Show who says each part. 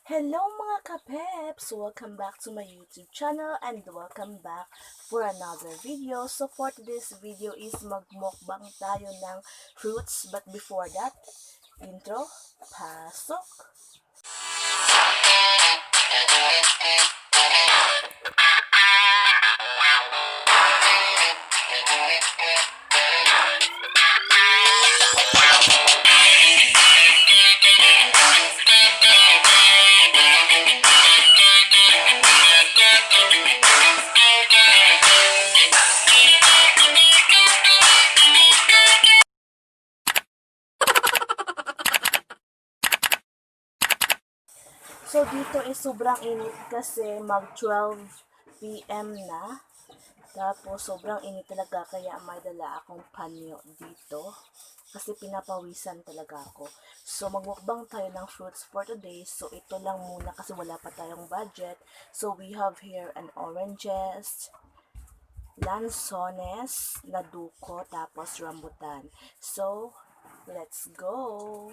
Speaker 1: Hello mga kapeps! Welcome back to my YouTube channel and welcome back for another video. So for today's video is magmukbang tayo ng fruits. But before that, intro, pasok! So dito is sobrang init kasi mag 12 PM na. Tapos sobrang init talaga kaya may dala akong panyo dito. Kasi pinapawisan talaga ako. So magmukbang tayo ng fruits for today. So ito lang muna kasi wala pa tayong budget. So we have here an oranges, lanzones, naduko, tapos rambutan. So let's go!